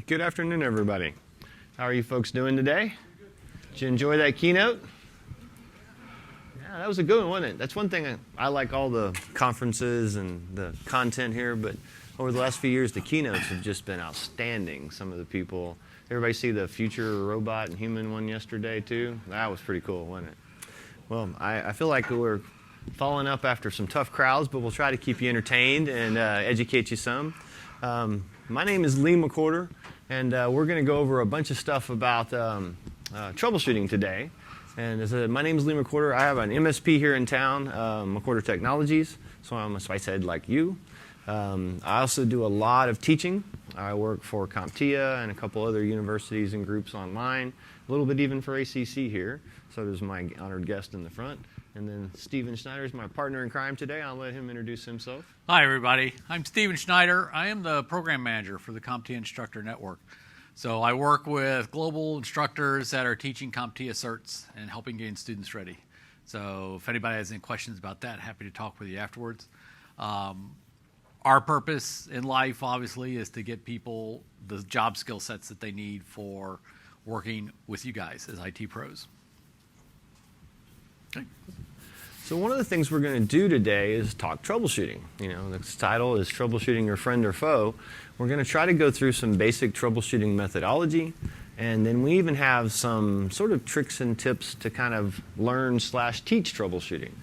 Good afternoon, everybody. How are you folks doing today? Did you enjoy that keynote? Yeah, that was a good one, wasn't it? That's one thing I like all the conferences and the content here, but over the last few years, the keynotes have just been outstanding. Some of the people, everybody see the future robot and human one yesterday too? That was pretty cool, wasn't it? Well, I feel like we're following up after some tough crowds, but we'll try to keep you entertained and educate you some. My name is Lee McWhorter, and we're going to go over a bunch of stuff about troubleshooting today. And my name is Lee McWhorter. I have an MSP here in town, McWhorter Technologies, so I'm a Spicehead like you. I also do a lot of teaching. I work for CompTIA and a couple other universities and groups online, a little bit even for ACC here. So does my honored guest in the front. And then Steven Schneider is my partner in crime today. I'll let him introduce himself. Hi, everybody. I'm Steven Schneider. I am the program manager for the CompTIA Instructor Network. So I work with global instructors that are teaching CompTIA certs and helping gain students ready. So if anybody has any questions about that, happy to talk with you afterwards. Our purpose in life, obviously, is to get people the job skill sets that they need for working with you guys as IT pros. Okay. So one of the things we're going to do today is talk troubleshooting. You know, the title is Troubleshooting Your Friend or Foe. We're going to try to go through some basic troubleshooting methodology, and then we even have some sort of tricks and tips to kind of learn/teach troubleshooting.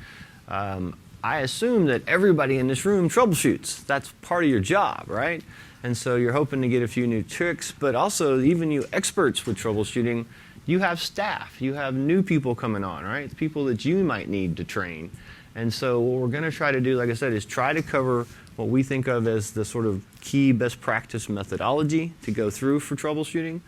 I assume that everybody in this room troubleshoots. That's part of your job, right? And so you're hoping to get a few new tricks, but also even you experts with troubleshooting, you have staff, you have new people coming on, right? People that you might need to train. And so what we're going to try to do, like I said, is try to cover what we think of as the sort of key best practice methodology to go through for troubleshooting,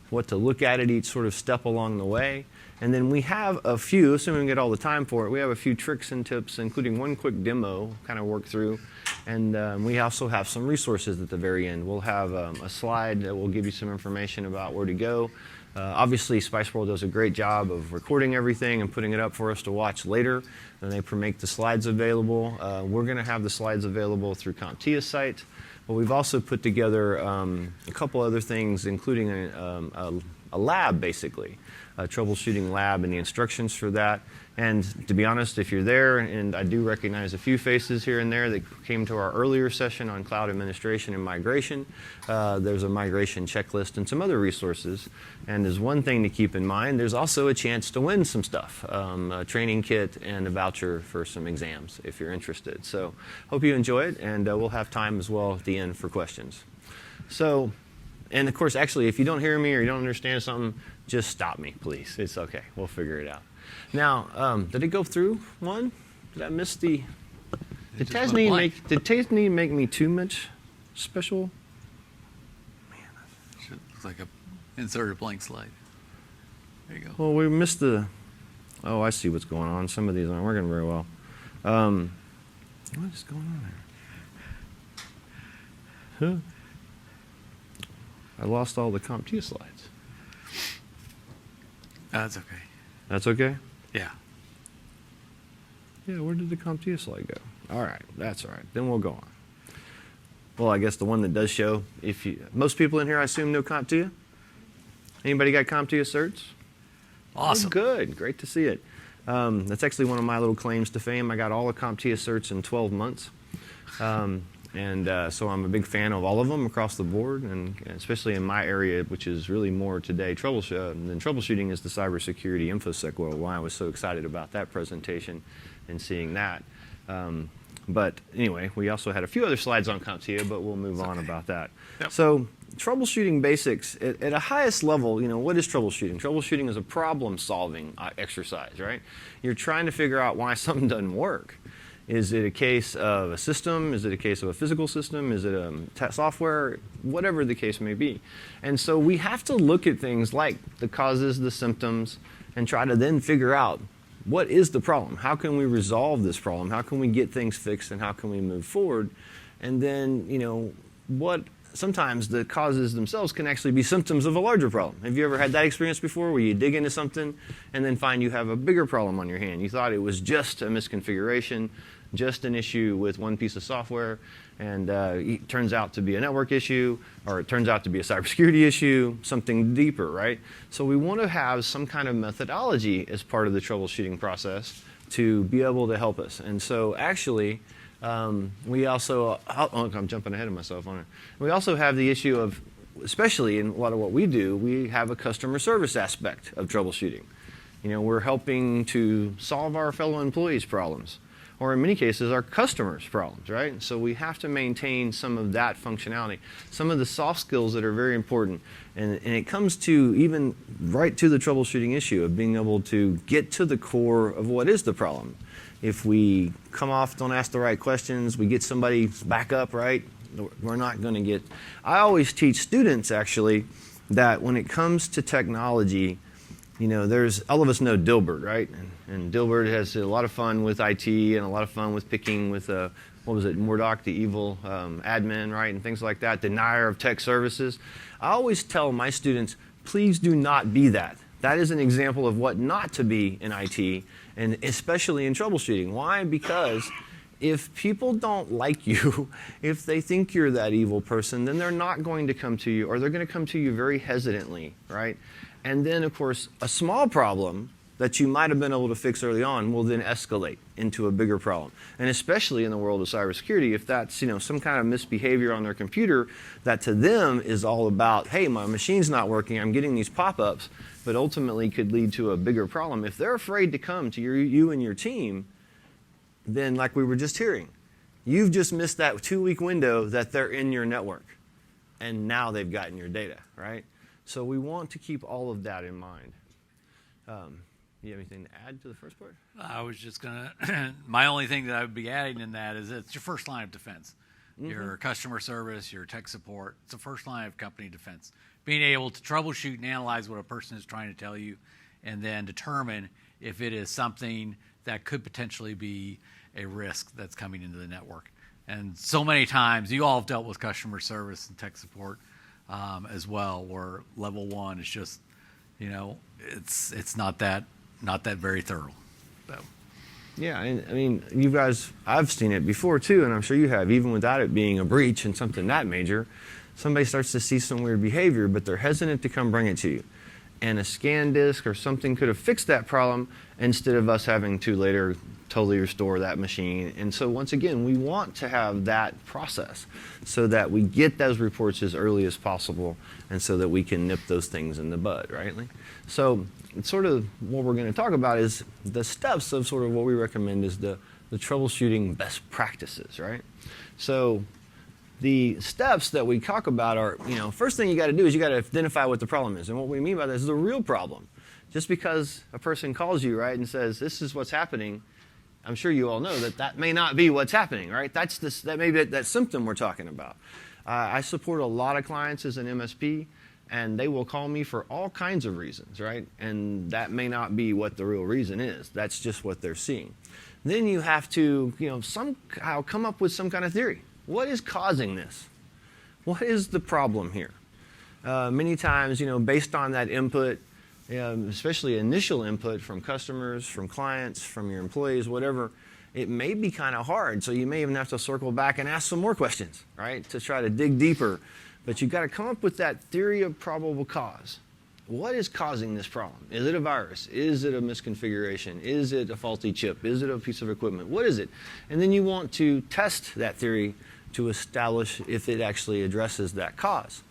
what to look at each sort of step along the way. And then we have a few, assuming we get all the time for it, we have a few tricks and tips, including one quick demo, kind of work through. And we also have some resources at the very end. We'll have a slide that will give you some information about where to go. Obviously, SpiceWorld does a great job of recording everything and putting it up for us to watch later. And they make the slides available. We're going to have the slides available through CompTIA's site. But we've also put together a couple other things, including a lab, basically, a troubleshooting lab and the instructions for that. And to be honest, if you're there, and I do recognize a few faces here and there that came to our earlier session on cloud administration and migration, there's a migration checklist and some other resources. And there's one thing to keep in mind, there's also a chance to win some stuff, a training kit and a voucher for some exams if you're interested. So hope you enjoy it, and we'll have time as well at the end for questions. So, and of course, actually, if you don't hear me or you don't understand something, just stop me, please. It's okay. We'll figure it out. Now, did it go through one? Did I miss the... Did Tasney make me too much special? Man, that looks like a inserted blank slide. There you go. Well, we missed the... Oh, I see what's going on. Some of these aren't working very well. What is going on there? Huh? I lost all the CompTIA slides. That's okay. That's okay? Yeah. Yeah, where did the CompTIA slide go? All right, that's all right. Then we'll go on. Well, I guess the one that does show, most people in here, I assume, know CompTIA? Anybody got CompTIA certs? Awesome. Oh, good. Great to see it. That's actually one of my little claims to fame. I got all the CompTIA certs in 12 months. So I'm a big fan of all of them across the board, and especially in my area, which is really more today than troubleshooting is the cybersecurity InfoSec world. Why I was so excited about that presentation and seeing that. But anyway, we also had a few other slides on CompTIA, but we'll move on about that. Yep. So troubleshooting basics, at a highest level, what is troubleshooting? Troubleshooting is a problem-solving exercise, right? You're trying to figure out why something doesn't work. Is it a case of a system? Is it a case of a physical system? Is it a software? Whatever the case may be. And so we have to look at things like the causes, the symptoms, and try to then figure out what is the problem? How can we resolve this problem? How can we get things fixed, and how can we move forward? And then, sometimes the causes themselves can actually be symptoms of a larger problem. Have you ever had that experience before where you dig into something and then find you have a bigger problem on your hand? You thought it was just a misconfiguration, just an issue with one piece of software, and it turns out to be a network issue, or it turns out to be a cybersecurity issue, something deeper, right? So we want to have some kind of methodology as part of the troubleshooting process to be able to help us. And so actually, we also, I'm jumping ahead of myself on it. We also have the issue of, especially in a lot of what we do, we have a customer service aspect of troubleshooting. You know, we're helping to solve our fellow employees' problems, or in many cases, our customers' problems, right? So we have to maintain some of that functionality, some of the soft skills that are very important. And it comes to even right to the troubleshooting issue of being able to get to the core of what is the problem. If we come off, don't ask the right questions, we get somebody back up, right? We're not going to get... I always teach students, actually, that when it comes to technology, you know, all of us know Dilbert, right? And Dilbert has a lot of fun with IT and a lot of fun with picking with, what was it, Murdoch, the evil admin, right? And things like that, denier of tech services. I always tell my students, please do not be that. That is an example of what not to be in IT, and especially in troubleshooting. Why? Because if people don't like you, if they think you're that evil person, then they're not going to come to you, or they're going to come to you very hesitantly, right? And then, of course, a small problem that you might have been able to fix early on will then escalate into a bigger problem. And especially in the world of cybersecurity, if that's, you know, some kind of misbehavior on their computer that to them is all about, hey, my machine's not working, I'm getting these pop-ups, but ultimately could lead to a bigger problem. If they're afraid to come to you and your team, then like we were just hearing, you've just missed that 2-week window that they're in your network. And now they've gotten your data, right? So we want to keep all of that in mind. You have anything to add to the first part? I was just going to, my only thing that I would be adding in that is it's your first line of defense. Mm-hmm. Your customer service, your tech support, it's the first line of company defense. Being able to troubleshoot and analyze what a person is trying to tell you, and then determine if it is something that could potentially be a risk that's coming into the network. And so many times, you all have dealt with customer service and tech support as well, where level one is just, you know, it's not that very thorough. So. Yeah, I mean, you guys, I've seen it before too, and I'm sure you have, even without it being a breach and something that major. Somebody starts to see some weird behavior, but they're hesitant to come bring it to you. And a scan disk or something could have fixed that problem instead of us having to later totally restore that machine. And so once again, we want to have that process so that we get those reports as early as possible and so that we can nip those things in the bud, right? So it's sort of what we're going to talk about is the steps of sort of what we recommend is the troubleshooting best practices, right? So the steps that we talk about are, you know, first thing you got to do is you got to identify what the problem is. And what we mean by that is the real problem. Just because a person calls you, right, and says, this is what's happening, I'm sure you all know that that may not be what's happening, right? That may be that symptom we're talking about. I support a lot of clients as an MSP, and they will call me for all kinds of reasons, right? And that may not be what the real reason is. That's just what they're seeing. Then you have to, you know, somehow come up with some kind of theory. What is causing this? What is the problem here? Many times, you know, based on that input, especially initial input from customers, from clients, from your employees, whatever, it may be kind of hard. So you may even have to circle back and ask some more questions, right, to try to dig deeper. But you've got to come up with that theory of probable cause. What is causing this problem? Is it a virus? Is it a misconfiguration? Is it a faulty chip? Is it a piece of equipment? What is it? And then you want to test that theory to establish if it actually addresses that cause.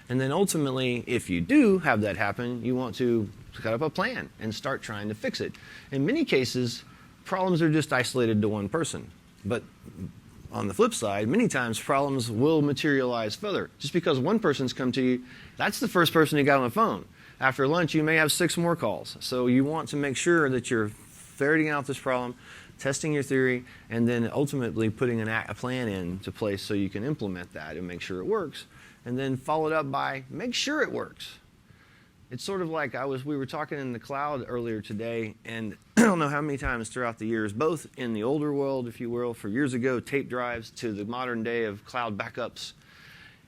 And then ultimately, if you do have that happen, you want to cut up a plan and start trying to fix it. In many cases, problems are just isolated to one person. But on the flip side, many times problems will materialize further. Just because one person's come to you, that's the first person you got on the phone. After lunch, you may have 6 more calls. So you want to make sure that you're ferreting out this problem, testing your theory, and then ultimately putting a plan into place so you can implement that and make sure it works. And then followed up by make sure it works. It's sort of like we were talking in the cloud earlier today, and I don't know how many times throughout the years, both in the older world, if you will, for years ago, tape drives, to the modern day of cloud backups.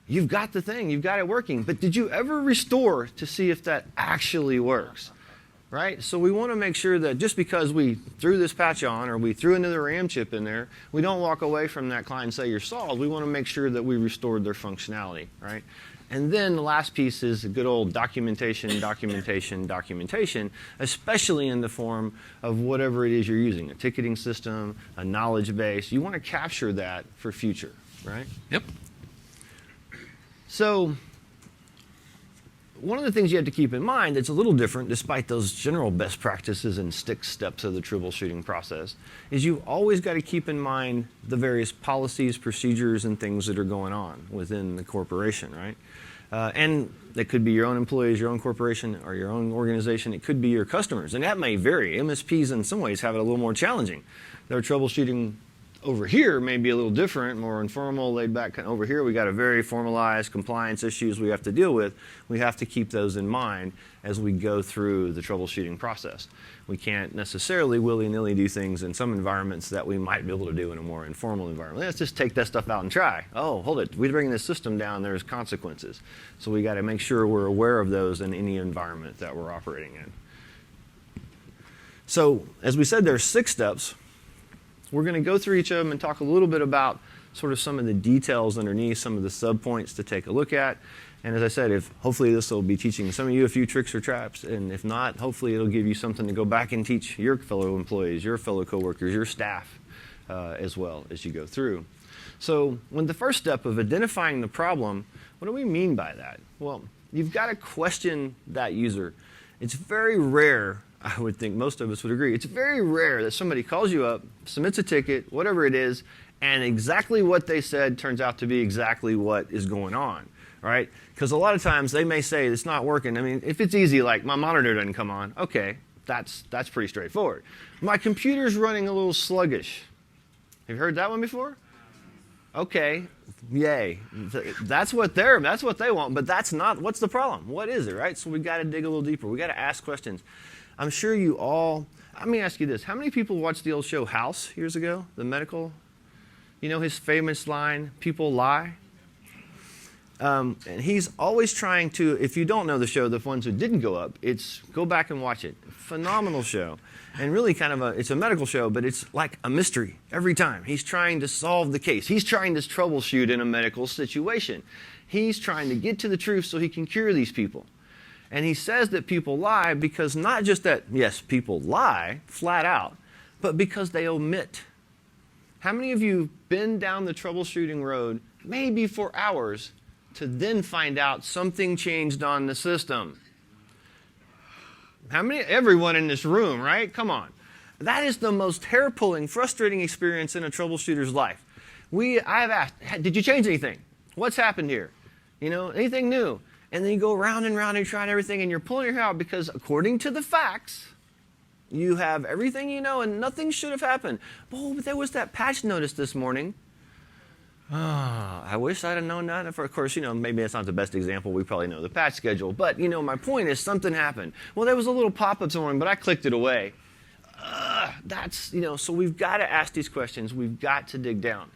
You've got the thing, you've got it working, but did you ever restore to see if that actually works? right? So we want to make sure that just because we threw this patch on or we threw another RAM chip in there, we don't walk away from that client and say you're solved. We want to make sure that we restored their functionality, right? And then the last piece is the good old documentation, documentation, documentation, especially in the form of whatever it is you're using, a ticketing system, a knowledge base. You want to capture that for future, right? Yep. So one of the things you have to keep in mind that's a little different, despite those general best practices and stick steps of the troubleshooting process, is you've always got to keep in mind the various policies, procedures, and things that are going on within the corporation, right? And that could be your own employees, your own corporation, or your own organization. It could be your customers, and that may vary. MSPs in some ways have it a little more challenging. Their troubleshooting over here may be a little different, more informal, laid back. Over here, we got a very formalized compliance issues we have to deal with. We have to keep those in mind as we go through the troubleshooting process. We can't necessarily willy-nilly do things in some environments that we might be able to do in a more informal environment. Let's just take that stuff out and try. Oh, hold it. We're bringing this system down. There's consequences. So we got to make sure we're aware of those in any environment that we're operating in. So as we said, there's 6 steps. We're going to go through each of them and talk a little bit about sort of some of the details underneath, some of the subpoints to take a look at. And as I said, hopefully this will be teaching some of you a few tricks or traps. And if not, hopefully it'll give you something to go back and teach your fellow employees, your fellow coworkers, your staff as well as you go through. So when the first step of identifying the problem, what do we mean by that? Well, you've got to question that user. It's very rare, I would think most of us would agree, it's very rare that somebody calls you up, submits a ticket, whatever it is, and exactly what they said turns out to be exactly what is going on, right? Because a lot of times they may say it's not working. I mean, if it's easy, like my monitor doesn't come on, okay, that's pretty straightforward. My computer's running a little sluggish. Have you heard that one before? Okay, yay. That's what they want, but that's not, what's the problem? What is it, right? So we've got to dig a little deeper. We've got to ask questions. I'm sure you all, let me ask you this. How many people watched the old show House years ago, the medical? You know his famous line, people lie? And he's always trying to, if you don't know the show, the ones who didn't go up, go back and watch it. Phenomenal show. And really kind of it's a medical show, but it's like a mystery every time. He's trying to solve the case. He's trying to troubleshoot in a medical situation. He's trying to get to the truth so he can cure these people. And he says that people lie because not just that, yes, people lie flat out, but because they omit. How many of you have been down the troubleshooting road, maybe for hours, to then find out something changed on the system? How many? Everyone in this room, right? Come on. That is the most hair-pulling, frustrating experience in a troubleshooter's life. I've asked, did you change anything? What's happened here? You know, anything new? And then you go round and round and try everything, and you're pulling your hair out because according to the facts, you have everything you know and nothing should have happened. Oh, but there was that patch notice this morning. I wish I'd have known that. Of course, you know, maybe that's not the best example. We probably know the patch schedule. But, you know, my point is something happened. Well, there was a little pop-up this morning, but I clicked it away. So we've got to ask these questions. We've got to dig down.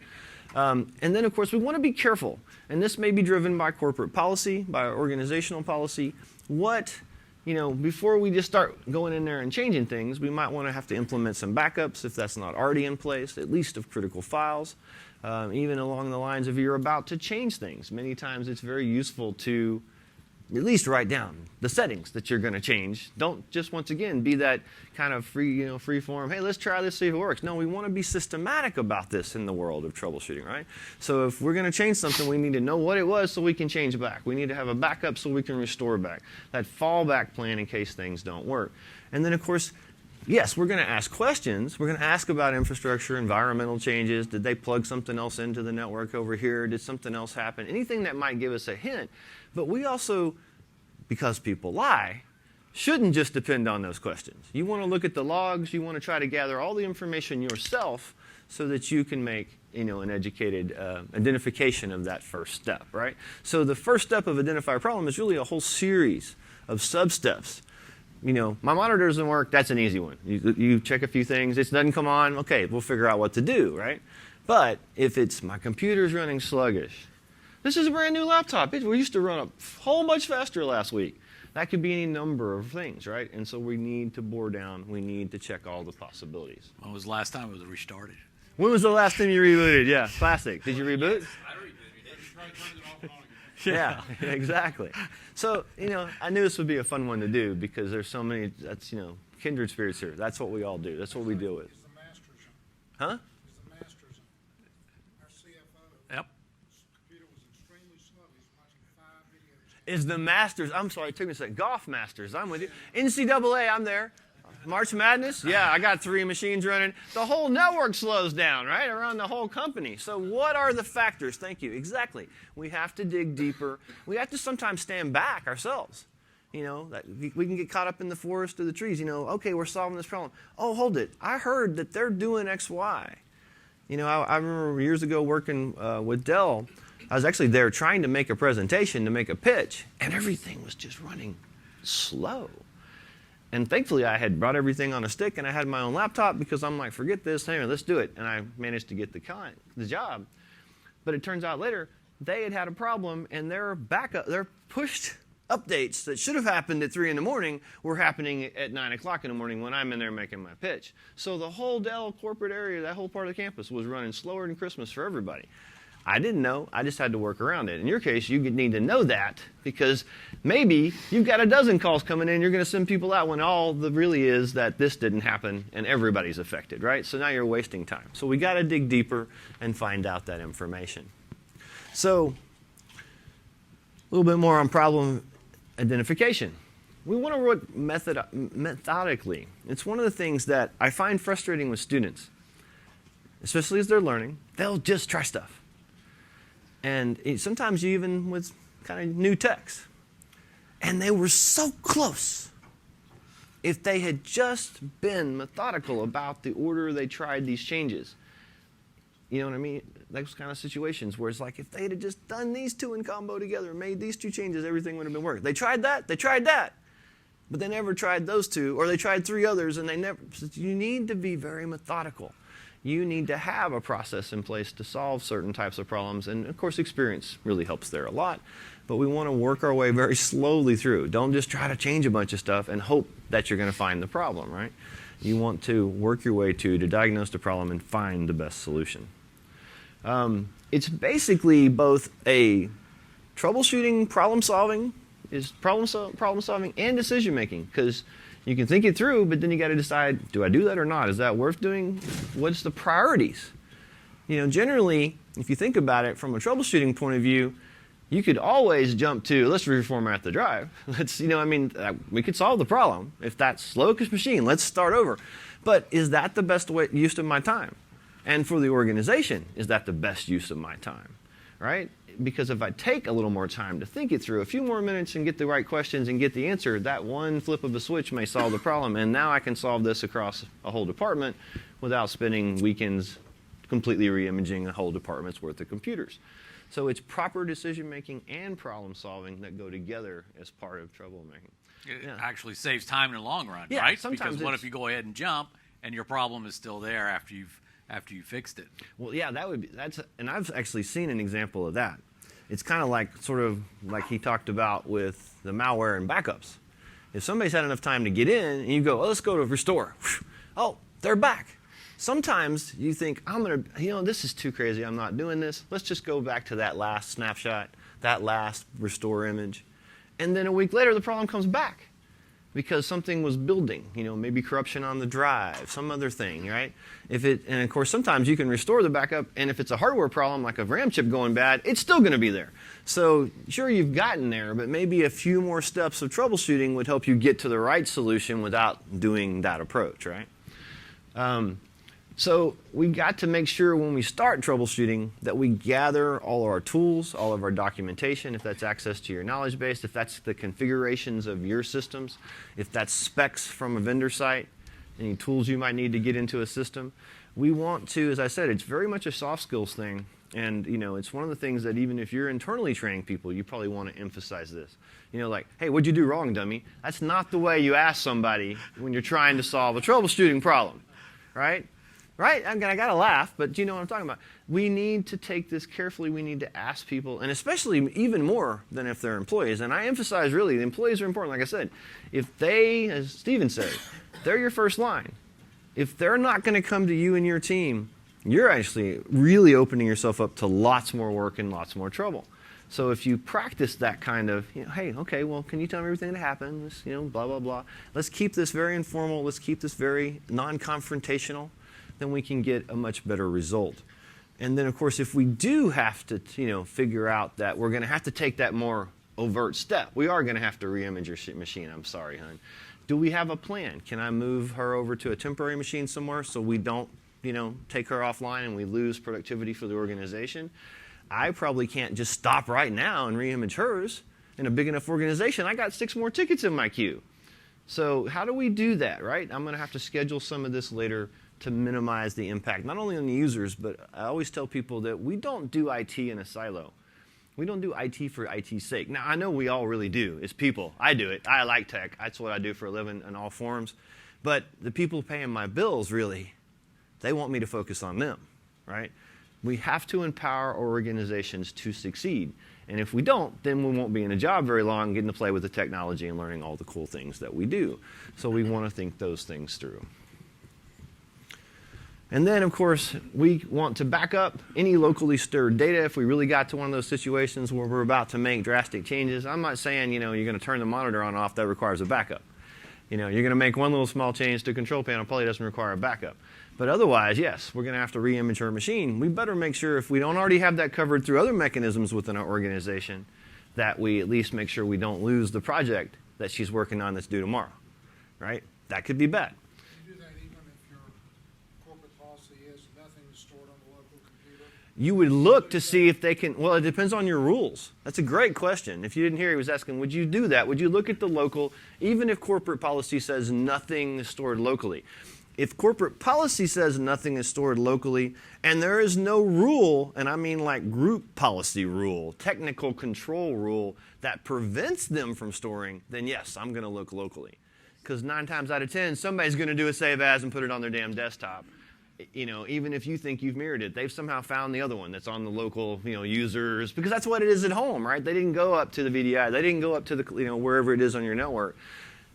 And then, of course, we want to be careful. And this may be driven by corporate policy, by our organizational policy. Before we just start going in there and changing things, we might want to have to implement some backups if that's not already in place, at least of critical files. Even along the lines of you're about to change things. Many times it's very useful to at least write down the settings that you're going to change. Don't just, once again, be that kind of free form, hey, let's try this, see if it works. No, we want to be systematic about this in the world of troubleshooting, right? So if we're going to change something, we need to know what it was so we can change back. We need to have a backup so we can restore back. That fallback plan in case things don't work. And then, of course, yes, we're going to ask questions. We're going to ask about infrastructure, environmental changes. Did they plug something else into the network over here? Did something else happen? Anything that might give us a hint. But we also, because people lie, shouldn't just depend on those questions. You want to look at the logs. You want to try to gather all the information yourself so that you can make an educated identification of that first step, right? So the first step of identify a problem is really a whole series of sub-steps. My monitor doesn't work, that's an easy one. You check a few things, it doesn't come on, okay, we'll figure out what to do, right? But if it's my computer's running sluggish, this is a brand new laptop. We used to run a whole much faster last week. That could be any number of things, right? And so we need to bore down. We need to check all the possibilities. When was the last time it was restarted? When was the last time you rebooted? Yeah, classic. Did you reboot? I rebooted. Yeah, exactly. So, I knew this would be a fun one to do because there's so many, that's, kindred spirits here. That's what we all do. That's what we deal with. Is the master's in? Huh? Is the master's in? Our CFO. Yep. His computer was extremely slow. He's watching 5 videos. Is the Masters, I'm sorry, it took me a second. Golf Masters, I'm with you. NCAA, I'm there. March Madness, yeah, I got 3 machines running. The whole network slows down, right, around the whole company. So what are the factors? Thank you, exactly. We have to dig deeper. We have to sometimes stand back ourselves. That we can get caught up in the forest or the trees. Okay, we're solving this problem. Oh, hold it. I heard that they're doing X, Y. I remember years ago working with Dell. I was actually there trying to make a presentation, to make a pitch, and everything was just running slow. And thankfully, I had brought everything on a stick, and I had my own laptop because I'm like, forget this, hey, let's do it. And I managed to get the job. But it turns out later, they had a problem, and their pushed updates that should have happened at 3 in the morning were happening at 9 o'clock in the morning when I'm in there making my pitch. So the whole Dell corporate area, that whole part of the campus, was running slower than Christmas for everybody. I didn't know. I just had to work around it. In your case, you need to know that because maybe you've got a dozen calls coming in. You're going to send people out when all the really is that this didn't happen and everybody's affected, right? So now you're wasting time. So we got to dig deeper and find out that information. So a little bit more on problem identification. We want to work methodically. It's one of the things that I find frustrating with students, especially as they're learning. They'll just try stuff. And sometimes even with kind of new techs. And they were so close. If they had just been methodical about the order they tried these changes. You know what I mean? Those kind of situations where it's like if they had just done these 2 in combo together, made these 2 changes, everything would have been working. They tried that, but they never tried those 2, or they tried 3 others, and they never. You need to be very methodical. You need to have a process in place to solve certain types of problems. And, of course, experience really helps there a lot. But we want to work our way very slowly through. Don't just try to change a bunch of stuff and hope that you're going to find the problem, right? You want to work your way to diagnose the problem and find the best solution. It's basically both a troubleshooting, problem solving, and decision making. Because you can think it through, but then you got to decide, do I do that or not? Is that worth doing? What's the priorities? Generally, if you think about it from a troubleshooting point of view, you could always jump to, let's reformat the drive. We could solve the problem. If that's slowest machine, let's start over. But is that the best use of my time? And for the organization, is that the best use of my time? Right? Because if I take a little more time to think it through, a few more minutes and get the right questions and get the answer, that one flip of a switch may solve the problem. And now I can solve this across a whole department without spending weekends completely re-imaging a whole department's worth of computers. So it's proper decision-making and problem-solving that go together as part of troublemaking. It actually saves time in the long run, Yeah, right? sometimes Because what if you go ahead and jump and your problem is still there after you fixed it? Well, yeah, and I've actually seen an example of that. It's kind of sort of like he talked about with the malware and backups. If somebody's had enough time to get in and you go, oh, let's go to restore. Oh, they're back. Sometimes you think, this is too crazy. I'm not doing this. Let's just go back to that last snapshot, that last restore image. And then a week later, the problem comes back because something was building, maybe corruption on the drive, some other thing, right? And of course, sometimes you can restore the backup, and if it's a hardware problem, like a RAM chip going bad, it's still going to be there. So sure, you've gotten there, but maybe a few more steps of troubleshooting would help you get to the right solution without doing that approach, right? So we got to make sure when we start troubleshooting that we gather all of our tools, all of our documentation, if that's access to your knowledge base, if that's the configurations of your systems, if that's specs from a vendor site, any tools you might need to get into a system. We want to, as I said, it's very much a soft skills thing. And, it's one of the things that even if you're internally training people, you probably want to emphasize this. Like, hey, what'd you do wrong, dummy? That's not the way you ask somebody when you're trying to solve a troubleshooting problem, right? right? I got to laugh, but you know what I'm talking about. We need to take this carefully. We need to ask people, and especially even more than if they're employees. And I emphasize really, the employees are important. Like I said, if they, as Steven said, they're your first line. If they're not going to come to you and your team, you're actually really opening yourself up to lots more work and lots more trouble. So if you practice that kind of, hey, okay, well, can you tell me everything that happened? Let's, blah, blah, blah. Let's keep this very informal. Let's keep this very non-confrontational. Then we can get a much better result. And then, of course, if we do have to, figure out that we're going to have to take that more overt step, we are going to have to re-image your machine. I'm sorry, hon. Do we have a plan? Can I move her over to a temporary machine somewhere so we don't, take her offline and we lose productivity for the organization? I probably can't just stop right now and re-image hers. In a big enough organization, I got 6 more tickets in my queue. So how do we do that, right? I'm going to have to schedule some of this later to minimize the impact, not only on the users, but I always tell people that we don't do IT in a silo. We don't do IT for IT's sake. Now, I know we all really do. It's people. I do it. I like tech. That's what I do for a living in all forms. But the people paying my bills, really, they want me to focus on them, right? We have to empower our organizations to succeed. And if we don't, then we won't be in a job very long, getting to play with the technology and learning all the cool things that we do. So we want to think those things through. And then, of course, we want to back up any locally stored data if we really got to one of those situations where we're about to make drastic changes. I'm not saying, you're going to turn the monitor on and off. That requires a backup. You're going to make one little small change to control panel. Probably doesn't require a backup. But otherwise, yes, we're going to have to re-image our machine. We better make sure, if we don't already have that covered through other mechanisms within our organization, that we at least make sure we don't lose the project that she's working on that's due tomorrow, right? That could be bad. You do that even if your corporate policy is nothing is stored on the local computer? You would look to see if they can, well, it depends on your rules. That's a great question. If you didn't hear, he was asking, would you do that? Would you look at the local, even if corporate policy says nothing is stored locally? If corporate policy says nothing is stored locally, and there is no rule, and I mean like group policy rule, technical control rule, that prevents them from storing, then yes, I'm going to look locally. Because 9 times out of 10, somebody's going to do a save as and put it on their damn desktop. Even if you think you've mirrored it, they've somehow found the other one that's on the local, users, because that's what it is at home, right? They didn't go up to the VDI. They didn't go up to the, wherever it is on your network.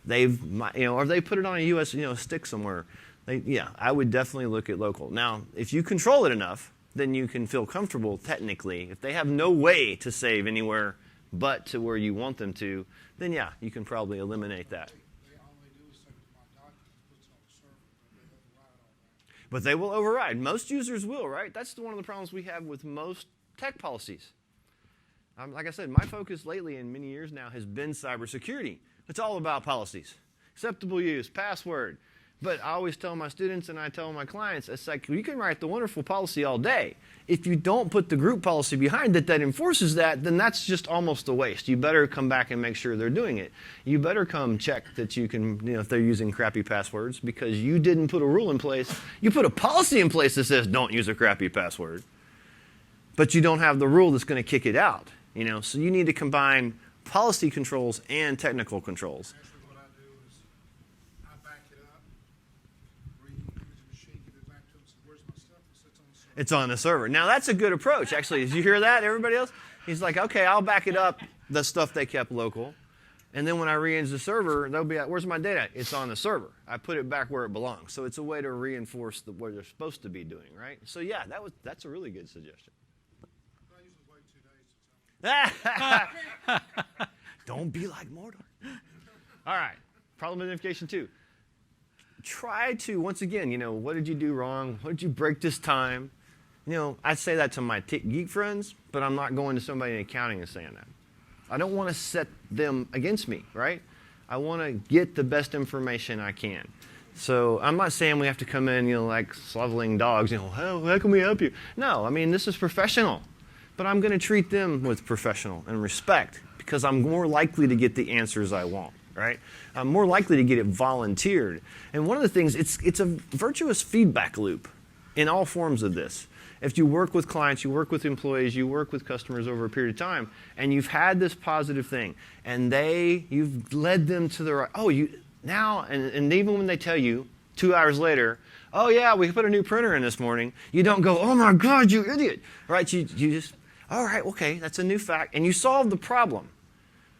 They've, or they put it on a US, stick somewhere. I would definitely look at local. Now, if you control it enough, then you can feel comfortable technically. If they have no way to save anywhere but to where you want them to, then yeah, you can probably eliminate that. They all they do is send it to my documents, puts it on the server, but they override all that. But they will override. Most users will, right? That's one of the problems we have with most tech policies. Like I said, my focus lately in many years now has been cybersecurity. It's all about policies. Acceptable use, password. But I always tell my students and I tell my clients, it's like, you can write the wonderful policy all day. If you don't put the group policy behind it that enforces that, then that's just almost a waste. You better come back and make sure they're doing it. You better come check that you can, if they're using crappy passwords, because you didn't put a rule in place. You put a policy in place that says don't use a crappy password. But you don't have the rule that's going to kick it out. So you need to combine policy controls and technical controls. Actually, what I do is I back it up, re-image the machine, give it back to them, say, where's my stuff? It sits on the server. It's on the server. Now, that's a good approach, actually. Did you hear that, everybody else? He's like, okay, I'll back it up, the stuff they kept local. And then when I re-image the server, they'll be like, where's my data? It's on the server. I put it back where it belongs. So it's a way to reinforce what they're supposed to be doing, right? So, yeah, that's a really good suggestion. I usually wait 2 days to tell them. Don't be like Mordor. All right, problem identification 2. Try to, once again, what did you do wrong? What did you break this time? I say that to my geek friends, but I'm not going to somebody in accounting and saying that. I don't want to set them against me, right? I want to get the best information I can. So I'm not saying we have to come in, like sloveling dogs, how can we help you? No, this is professional. But I'm going to treat them with professional and respect because I'm more likely to get the answers I want, right? I'm more likely to get it volunteered. And one of the things, it's a virtuous feedback loop in all forms of this. If you work with clients, you work with employees, you work with customers over a period of time, and you've had this positive thing, and you've led them to the right, and even when they tell you 2 hours later, Oh yeah, we put a new printer in this morning. You don't go, oh my God, you idiot, right? You just, all right, okay, that's a new fact, and you solve the problem.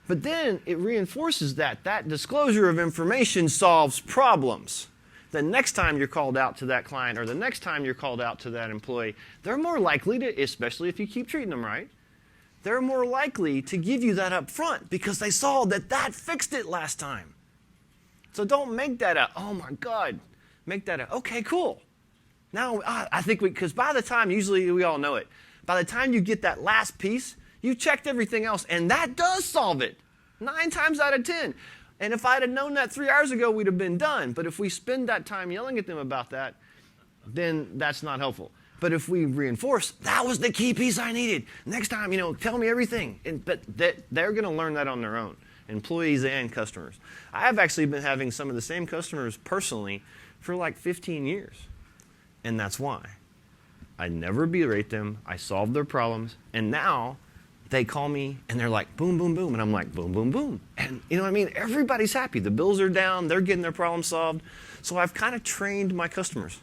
But then it reinforces that disclosure of information solves problems. The next time you're called out to that client or the next time you're called out to that employee, they're more likely to, especially if you keep treating them right, they're more likely to give you that up front because they saw that fixed it last time. So don't make that a, oh my God, make that a, okay, cool. Now, I think because by the time, usually we all know it, by the time you get that last piece, you checked everything else, and that does solve it 9 times out of 10. And if I'd have known that 3 hours ago, we'd have been done. But if we spend that time yelling at them about that, then that's not helpful. But if we reinforce, that was the key piece I needed. Next time, tell me everything. But they're going to learn that on their own, employees and customers. I have actually been having some of the same customers personally for like 15 years. And that's why. I never berate them. I solve their problems. And now they call me and they're like, boom, boom, boom. And I'm like, boom, boom, boom. And you know what I mean? Everybody's happy. The bills are down. They're getting their problem solved. So I've kind of trained my customers.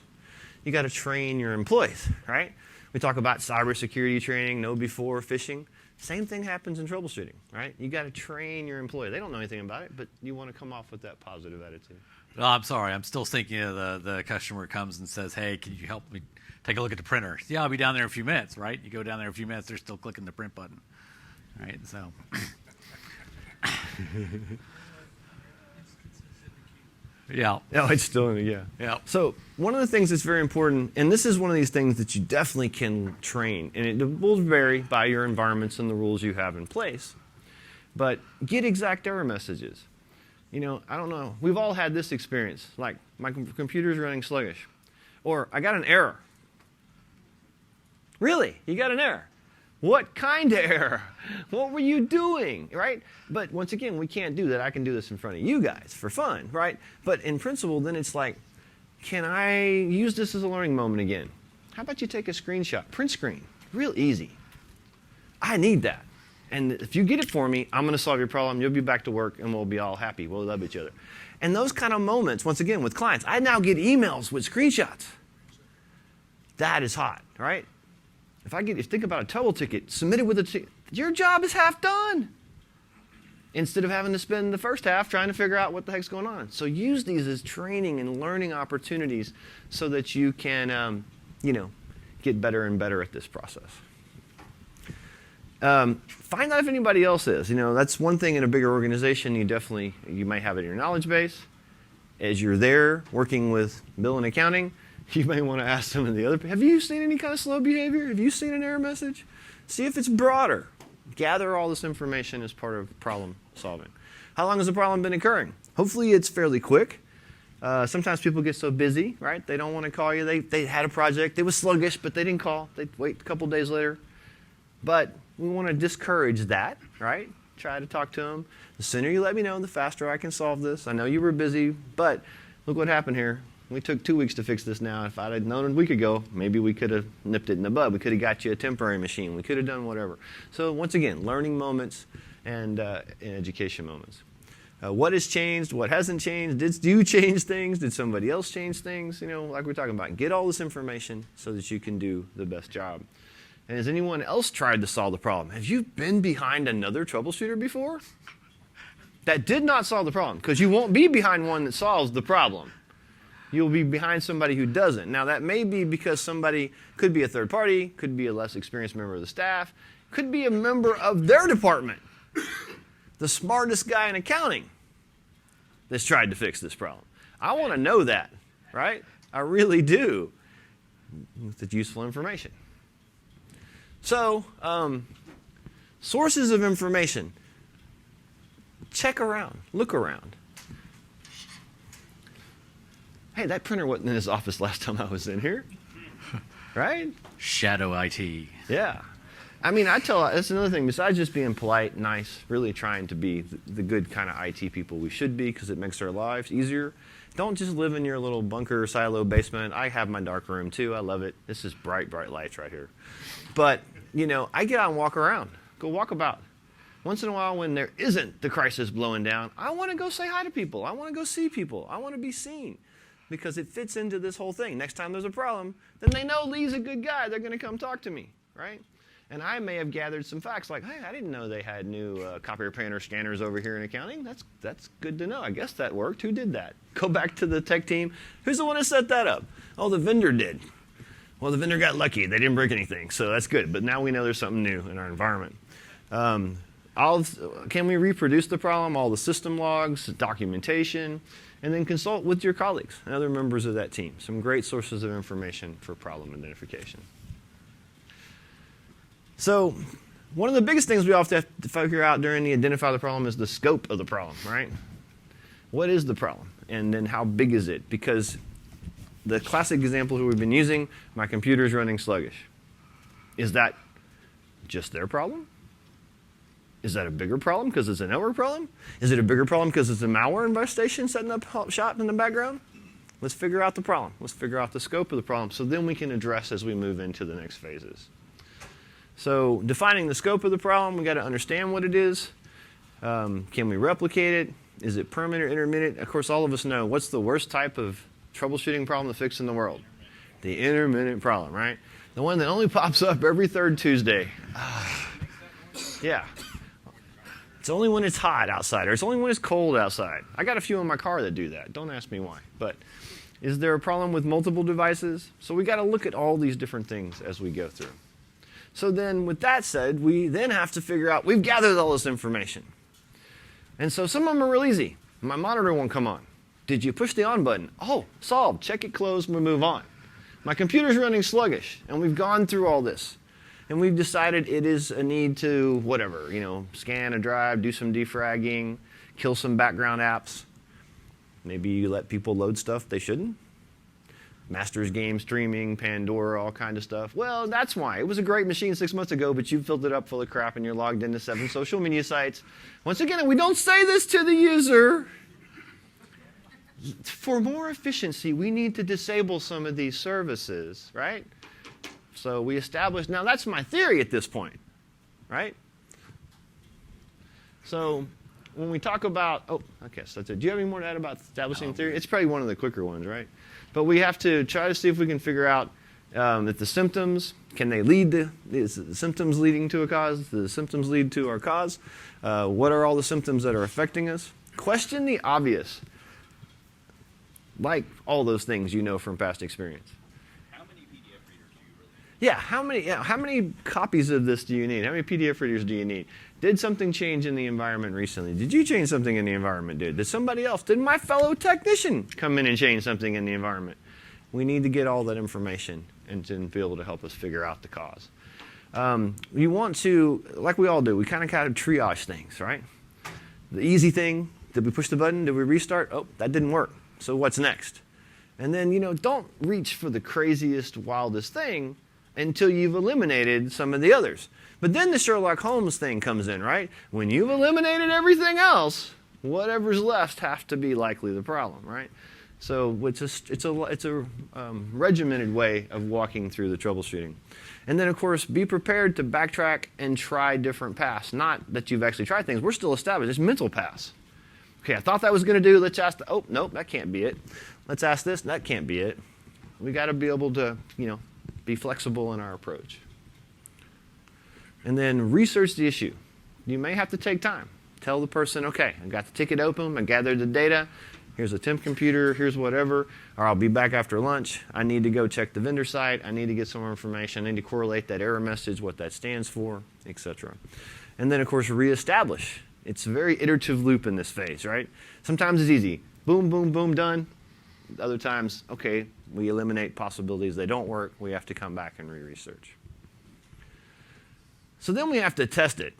You got to train your employees, right? We talk about cybersecurity training, know before phishing. Same thing happens in troubleshooting, right? You got to train your employee. They don't know anything about it, but you want to come off with that positive attitude. Oh, I'm sorry. I'm still thinking of the customer comes and says, hey, can you help me take a look at the printer? Yeah, I'll be down there in a few minutes, right? You go down there in a few minutes, they're still clicking the print button. Right, so. Yeah. No, it's still in it, yeah. Yeah. So one of the things that's very important, and this is one of these things that you definitely can train, and it will vary by your environments and the rules you have in place, but get exact error messages. I don't know. We've all had this experience, like my computer's running sluggish, or I got an error. Really? You got an error? What kind of error? What were you doing, right? But once again, we can't do that. I can do this in front of you guys for fun, right? But in principle, then it's like, can I use this as a learning moment again? How about you take a screenshot, print screen, real easy. I need that. And if you get it for me, I'm going to solve your problem. You'll be back to work, and we'll be all happy. We'll love each other. And those kind of moments, once again, with clients, I now get emails with screenshots. That is hot, right? If you think about a total ticket, submit it with a ticket. Your job is half done. Instead of having to spend the first half trying to figure out what the heck's going on. So use these as training and learning opportunities so that you can, get better and better at this process. Find out if anybody else is. That's one thing in a bigger organization. You might have it in your knowledge base. As you're there working with bill and accounting, you may want to ask some of the other. Have you seen any kind of slow behavior? Have you seen an error message? See if it's broader. Gather all this information as part of problem solving. How long has the problem been occurring? Hopefully it's fairly quick. Sometimes people get so busy, right? They don't want to call you. They had a project. It was sluggish, but they didn't call. They'd wait a couple days later. But we want to discourage that, right? Try to talk to them. The sooner you let me know, the faster I can solve this. I know you were busy, but look what happened here. We took 2 weeks to fix this now. If I'd known a week ago, maybe we could have nipped it in the bud. We could have got you a temporary machine. We could have done whatever. So once again, learning moments and education moments. What has changed? What hasn't changed? Did you change things? Did somebody else change things? Like we're talking about. Get all this information so that you can do the best job. And has anyone else tried to solve the problem? Have you been behind another troubleshooter before? That did not solve the problem, because you won't be behind one that solves the problem. You'll be behind somebody who doesn't. Now, that may be because somebody could be a third party, could be a less experienced member of the staff, could be a member of their department, the smartest guy in accounting that's tried to fix this problem. I want to know that, right? I really do. It's useful information. So, sources of information. Check around. Look around. Hey, that printer wasn't in his office last time I was in here. Right? Shadow IT. Yeah. That's another thing. Besides just being polite, nice, really trying to be the good kind of IT people we should be because it makes our lives easier. Don't just live in your little bunker silo basement. I have my dark room too. I love it. This is bright, bright lights right here. But, I get out and walk around. Go walk about. Once in a while when there isn't the crisis blowing down, I want to go say hi to people. I want to go see people. I want to be seen. because it fits into this whole thing. Next time there's a problem, then they know Lee's a good guy. They're going to come talk to me, right? And I may have gathered some facts like, hey, I didn't know they had new copier printer scanners over here in accounting. That's good to know. I guess that worked. Who did that? Go back to the tech team. Who's the one who set that up? Oh, the vendor did. Well, the vendor got lucky. They didn't break anything, so that's good. But now we know there's something new in our environment. Can we reproduce the problem? All the system logs, documentation, and then consult with your colleagues and other members of that team. Some great sources of information for problem identification. So one of the biggest things we often have to figure out during the identify the problem is the scope of the problem, right? What is the problem? And then how big is it? Because the classic example we've been using, my computer's running sluggish. Is that just their problem? Is that a bigger problem because it's a network problem? Is it a bigger problem because it's a malware infestation setting up shop in the background? Let's figure out the problem. Let's figure out the scope of the problem so then we can address as we move into the next phases. So defining the scope of the problem, we got to understand what it is. Can we replicate it? Is it permanent or intermittent? Of course, all of us know what's the worst type of troubleshooting problem to fix in the world? The intermittent problem, right? The one that only pops up every third Tuesday. Yeah. It's only when it's hot outside, or it's only when it's cold outside. I got a few in my car that do that. Don't ask me why. But is there a problem with multiple devices? So we got to look at all these different things as we go through. So then with that said, we then have to figure out, we've gathered all this information. And so some of them are real easy. My monitor won't come on. Did you push the on button? Oh, solved. Check it closed, we move on. My computer's running sluggish, and we've gone through all this. And we've decided it is a need to, whatever, scan a drive, do some defragging, kill some background apps. Maybe you let people load stuff they shouldn't. Masters game streaming, Pandora, all kind of stuff. Well, that's why. It was a great machine 6 months ago, but you filled it up full of crap and you're logged into 7 social media sites. Once again, we don't say this to the user. For more efficiency, we need to disable some of these services, right? So we established, now that's my theory at this point, right? So when we talk about, okay, so that's it. Do you have any more to add about establishing theory? It's probably one of the quicker ones, right? But we have to try to see if we can figure out that the symptoms, can they lead to, is the symptoms leading to a cause? Do the symptoms lead to our cause? What are all the symptoms that are affecting us? Question the obvious, like all those things you know from past experience. How many PDF readers do you really need? How many copies of this do you need? How many PDF readers do you need? Did something change in the environment recently? Did you change something in the environment, dude? Did somebody else? Did my fellow technician come in and change something in the environment? We need to get all that information and then be able to help us figure out the cause. You want to, like we all do, we kind of triage things, right? The easy thing, did we push the button? Did we restart? Oh, that didn't work. So what's next? And then, don't reach for the craziest, wildest thing until you've eliminated some of the others. But then the Sherlock Holmes thing comes in, right? When you've eliminated everything else, whatever's left has to be likely the problem, right? So it's a regimented way of walking through the troubleshooting. And then, of course, be prepared to backtrack and try different paths. Not that you've actually tried things. We're still established. It's mental paths. Okay, I thought that was going to do. Let's ask oh, nope, that can't be it. Let's ask this. That can't be it. We got to be able to, be flexible in our approach. And then research the issue. You may have to take time. Tell the person, okay, I got the ticket open. I gathered the data. Here's a temp computer. Here's whatever. Or I'll be back after lunch. I need to go check the vendor site. I need to get some more information. I need to correlate that error message, what that stands for, etc. And then, of course, reestablish. It's a very iterative loop in this phase, right? Sometimes it's easy. Boom, boom, boom, done. Other times, okay, we eliminate possibilities they don't work. We have to come back and re-research. So then we have to test it.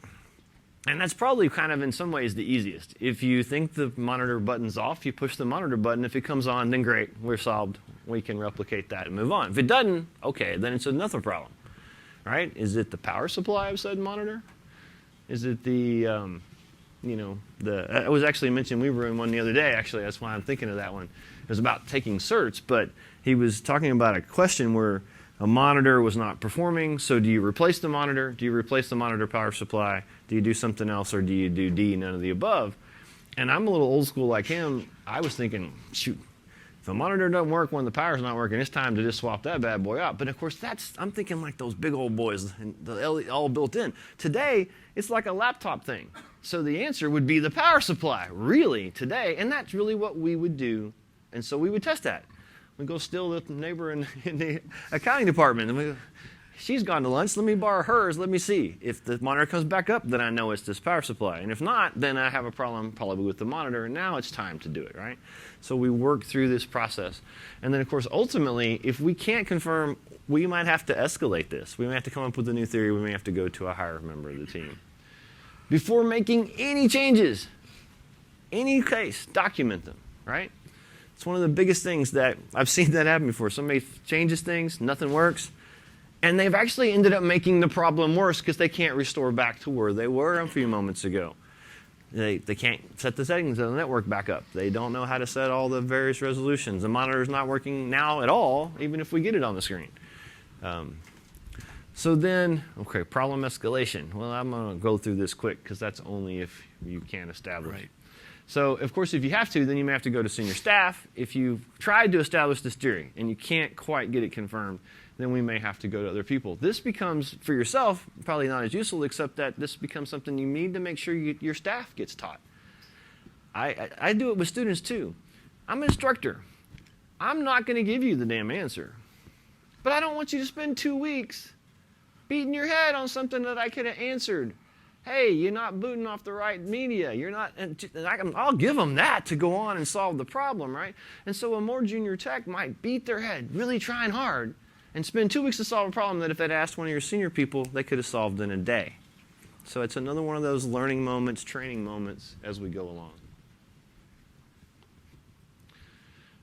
And that's probably kind of in some ways the easiest. If you think the monitor button's off, you push the monitor button. If it comes on, then great, we're solved. We can replicate that and move on. If it doesn't, okay, then it's another problem, right? Is it the power supply of said monitor? Is it the, I was actually mentioning, we were in one the other day, actually, that's why I'm thinking of that one. It was about taking certs, but he was talking about a question where a monitor was not performing, so do you replace the monitor? Do you replace the monitor power supply? Do you do something else, or do you do D, none of the above? And I'm a little old school like him. I was thinking, shoot, If a monitor doesn't work when the power's not working, it's time to just swap that bad boy out. But of course, I'm thinking like those big old boys, and the LED all built in. Today, it's like a laptop thing. So the answer would be the power supply, really, today. And that's really what we would do. And so we would test that. We'd go steal the neighbor in the accounting department. And she's gone to lunch. Let me borrow hers. Let me see. If the monitor comes back up, then I know it's this power supply. And if not, then I have a problem probably with the monitor. And now it's time to do it, right? So we work through this process. And then, of course, ultimately, if we can't confirm, we might have to escalate this. We may have to come up with a new theory. We may have to go to a higher member of the team. Before making any changes, any case, document them, right? It's one of the biggest things that I've seen that happen before. Somebody changes things, nothing works, and they've actually ended up making the problem worse because they can't restore back to where they were a few moments ago. They can't set the settings of the network back up. They don't know how to set all the various resolutions. The monitor's not working now at all, even if we get it on the screen. So then, okay, problem escalation. Well, I'm going to go through this quick because that's only if you can't establish. Right. So, of course, if you have to, then you may have to go to senior staff. If you've tried to establish this theory and you can't quite get it confirmed, then we may have to go to other people. This becomes, for yourself, probably not as useful, except that this becomes something you need to make sure your staff gets taught. I do it with students, too. I'm an instructor. I'm not going to give you the damn answer. But I don't want you to spend 2 weeks beating your head on something that I could have answered. Hey, you're not booting off the right media. You're not. I'll give them that to go on and solve the problem, right? And so a more junior tech might beat their head, really trying hard, and spend 2 weeks to solve a problem that if they'd asked one of your senior people, they could have solved in a day. So it's another one of those learning moments, training moments as we go along.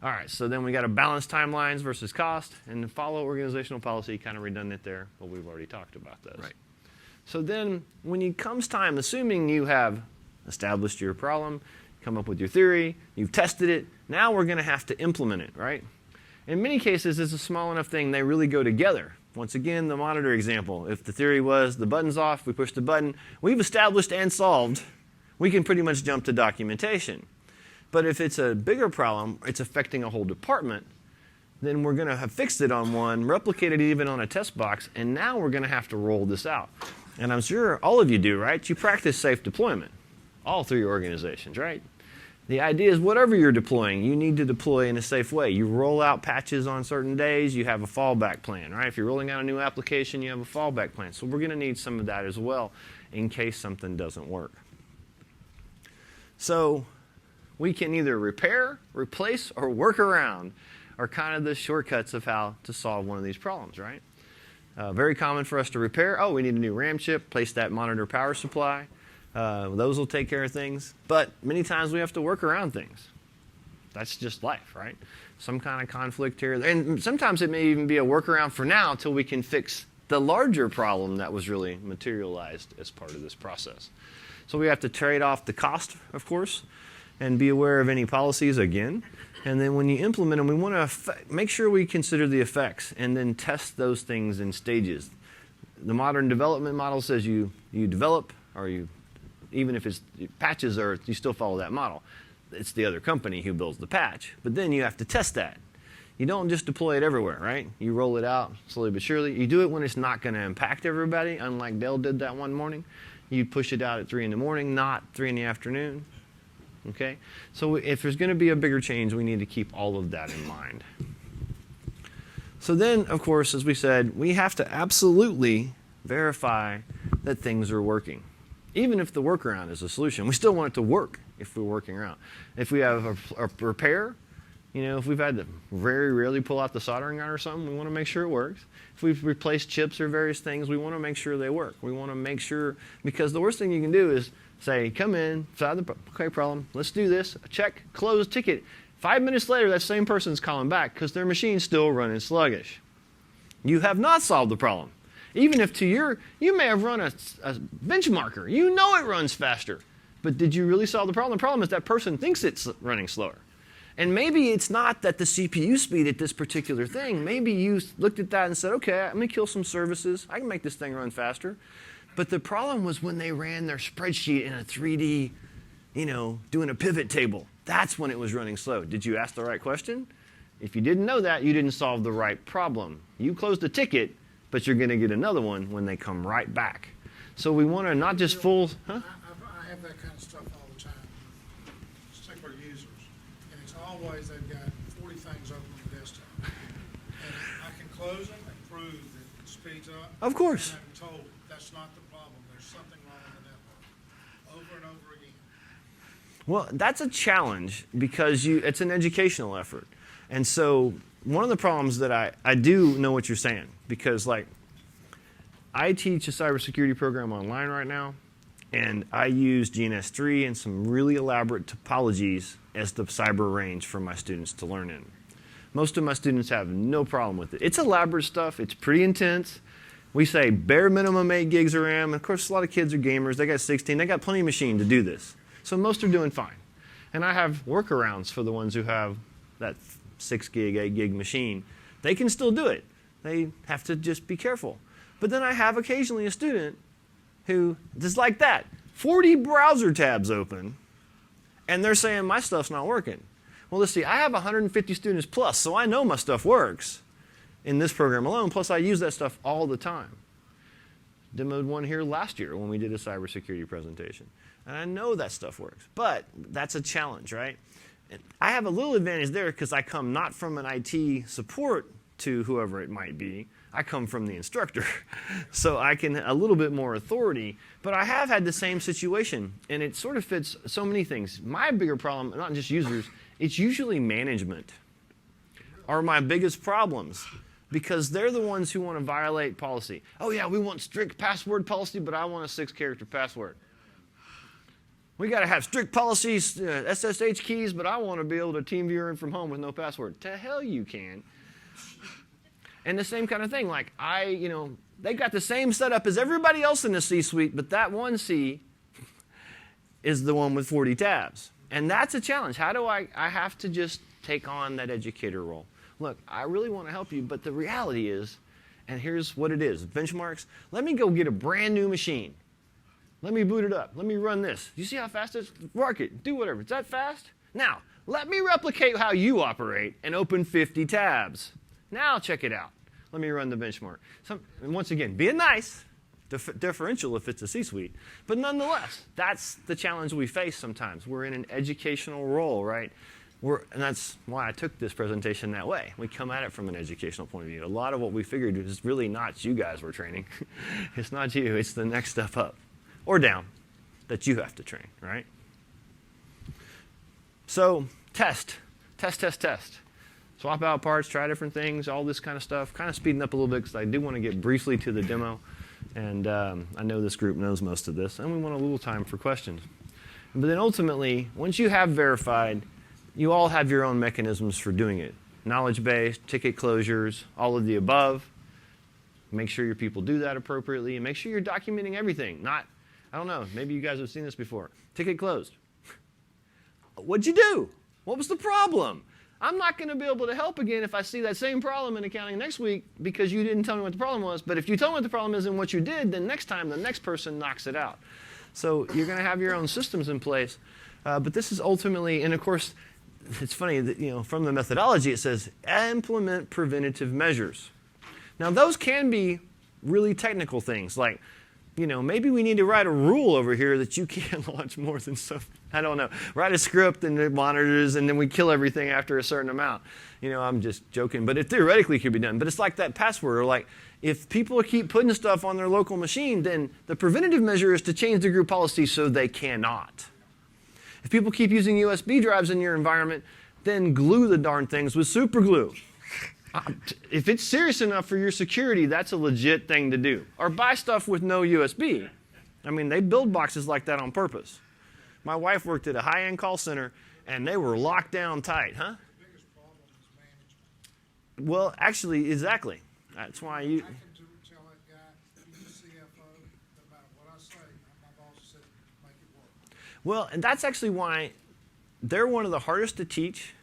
All right, so then we got to balance timelines versus cost, and follow organizational policy, kind of redundant there, but we've already talked about those. Right. So then when it comes time, assuming you have established your problem, come up with your theory, you've tested it, now we're going to have to implement it, right? In many cases, it's a small enough thing, they really go together. Once again, the monitor example. If the theory was the button's off, we push the button, we've established and solved, we can pretty much jump to documentation. But if it's a bigger problem, it's affecting a whole department, then we're going to have fixed it on one, replicated it even on a test box, and now we're going to have to roll this out. And I'm sure all of you do, right? You practice safe deployment all through your organizations, right? The idea is whatever you're deploying, you need to deploy in a safe way. You roll out patches on certain days, you have a fallback plan, right? If you're rolling out a new application, you have a fallback plan. So we're going to need some of that as well in case something doesn't work. So we can either repair, replace, or work around are kind of the shortcuts of how to solve one of these problems, right? Very common for us to repair. Oh, we need a new RAM chip, place that monitor power supply. Those will take care of things. But many times we have to work around things. That's just life, right? Some kind of conflict here. And sometimes it may even be a workaround for now until we can fix the larger problem that was really materialized as part of this process. So we have to trade off the cost, of course, and be aware of any policies again. And then when you implement them, we want to make sure we consider the effects and then test those things in stages. The modern development model says you develop, or even if it's patches, or you still follow that model. It's the other company who builds the patch. But then you have to test that. You don't just deploy it everywhere, right? You roll it out slowly but surely. You do it when it's not going to impact everybody, unlike Dell did that one morning. You push it out at 3 in the morning, not 3 in the afternoon. Okay? So if there's going to be a bigger change, we need to keep all of that in mind. So then, of course, as we said, we have to absolutely verify that things are working. Even if the workaround is a solution, we still want it to work if we're working around. If we have a repair, if we've had to very rarely pull out the soldering iron or something, we want to make sure it works. If we've replaced chips or various things, we want to make sure they work. We want to make sure, because the worst thing you can do is say, come in, solve the problem, let's do this, check, close, ticket. 5 minutes later, that same person's calling back because their machine's still running sluggish. You have not solved the problem. Even if you may have run a benchmarker. You know it runs faster. But did you really solve the problem? The problem is that person thinks it's running slower. And maybe it's not that the CPU speed at this particular thing. Maybe you looked at that and said, okay, I'm going to kill some services. I can make this thing run faster. But the problem was when they ran their spreadsheet in a 3D, doing a pivot table. That's when it was running slow. Did you ask the right question? If you didn't know that, you didn't solve the right problem. You closed a ticket, but you're going to get another one when they come right back. So we want to not just full... Huh? I have that kind of stuff all the time. Particular users. And it's always they've got 40 things open on the desktop. And I can close them and prove that it speeds up. Of course. And I'm told that's not the problem. There's something wrong with the network. Over and over again. Well, that's a challenge because it's an educational effort. And so one of the problems that I do know what you're saying, because like I teach a cybersecurity program online right now, and I use GNS3 and some really elaborate topologies as the cyber range for my students to learn in. Most of my students have no problem with it. It's elaborate stuff. It's pretty intense. We say bare minimum 8 gigs of RAM. Of course, a lot of kids are gamers. They got 16. They got plenty of machine to do this. So most are doing fine. And I have workarounds for the ones who have that 6 gig, 8 gig machine. They can still do it. They have to just be careful. But then I have occasionally a student who, just like that, 40 browser tabs open, and they're saying my stuff's not working. Well, let's see, I have 150 students plus, so I know my stuff works in this program alone, plus I use that stuff all the time. Demoed one here last year when we did a cybersecurity presentation. And I know that stuff works. But that's a challenge, right? And I have a little advantage there because I come not from an IT support to whoever it might be. I come from the instructor. So I can a little bit more authority. But I have had the same situation. And it sort of fits so many things. My bigger problem, not just users, it's usually management are my biggest problems. Because they're the ones who want to violate policy. Oh yeah, we want strict password policy, but I want a 6-character password. We got to have strict policies, SSH keys, but I want to be able to team viewer in from home with no password. To hell you can. And the same kind of thing, like they got the same setup as everybody else in the C-suite, but that one C is the one with 40 tabs. And that's a challenge. How do I have to just take on that educator role. Look, I really want to help you, but the reality is, and here's what it is, benchmarks, let me go get a brand new machine. Let me boot it up. Let me run this. You see how fast it is? Work it. Do whatever. Is that fast? Now, let me replicate how you operate and open 50 tabs. Now check it out. Let me run the benchmark. And once again, being nice, differential if it's a C-suite. But nonetheless, that's the challenge we face sometimes. We're in an educational role, right? And that's why I took this presentation that way. We come at it from an educational point of view. A lot of what we figured is really not you guys we're training. It's not you. It's the next step up or down that you have to train, right? So test. Swap out parts, try different things, all this kind of stuff. Kind of speeding up a little bit because I do want to get briefly to the demo. And I know this group knows most of this. And we want a little time for questions. But then ultimately, once you have verified, you all have your own mechanisms for doing it. Knowledge base, ticket closures, all of the above. Make sure your people do that appropriately. And make sure you're documenting everything. Not, I don't know, maybe you guys have seen this before. Ticket closed. What'd you do? What was the problem? I'm not going to be able to help again if I see that same problem in accounting next week because you didn't tell me what the problem was. But if you tell me what the problem is and what you did, then next time the next person knocks it out. So you're going to have your own systems in place. But this is ultimately, and of course, it's funny that, from the methodology it says implement preventative measures. Now those can be really technical things like, maybe we need to write a rule over here that you can't launch more than so. I don't know. Write a script and it monitors and then we kill everything after a certain amount. I'm just joking, but it theoretically could be done. But it's like that password, or like if people keep putting stuff on their local machine, then the preventative measure is to change the group policy so they cannot. If people keep using USB drives in your environment, then glue the darn things with super glue. If it's serious enough for your security, that's a legit thing to do. Or buy stuff with no USB. I mean, they build boxes like that on purpose. My wife worked at a high-end call center, and they were locked down tight, huh? The biggest problem is management. Well, actually, exactly. That's why you... I can tell that guy, he's the CFO, no matter what I say, my boss said, make it work. Well, and that's actually why they're one of the hardest to teach.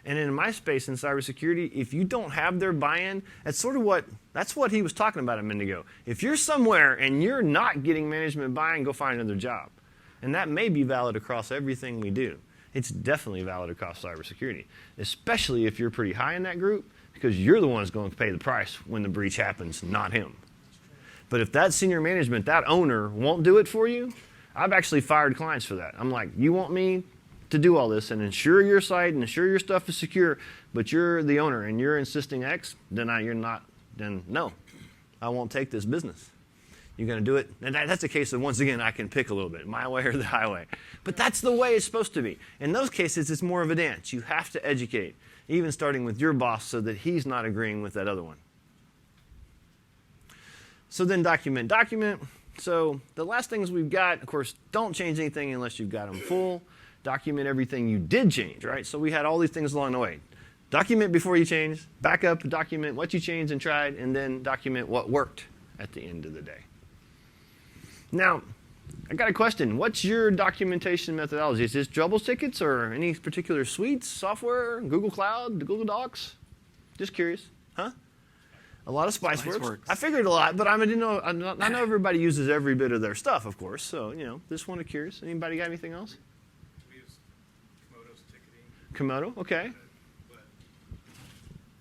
And in my space in cybersecurity, if you don't have their buy-in, that's what he was talking about a minute ago. If you're somewhere and you're not getting management buy-in, go find another job. And that may be valid across everything we do. it's definitely valid across cybersecurity, especially if you're pretty high in that group, because you're the one who's going to pay the price when the breach happens, not him. But if that senior management, that owner, won't do it for you, I've actually fired clients for that. I'm like, you want me to do all this and ensure your site and ensure your stuff is secure, but you're the owner and you're insisting X, then no, I won't take this business. You're going to do it. And that's a case of, once again, I can pick a little bit, my way or the highway. But that's the way it's supposed to be. In those cases, it's more of a dance. You have to educate, even starting with your boss so that he's not agreeing with that other one. So then document. So the last things we've got, of course, don't change anything unless you've got them full. Document everything you did change, right? So we had all these things along the way. Document before you change, back up, document what you changed and tried, and then document what worked at the end of the day. Now, I got a question. What's your documentation methodology? Is this trouble tickets or any particular suites, software, Google Cloud, Google Docs? Just curious. Huh? A lot of Spiceworks. I figured a lot, but I know everybody uses every bit of their stuff, of course. So, this one is curious. Anybody got anything else? We use Komodo's ticketing. Komodo, okay. But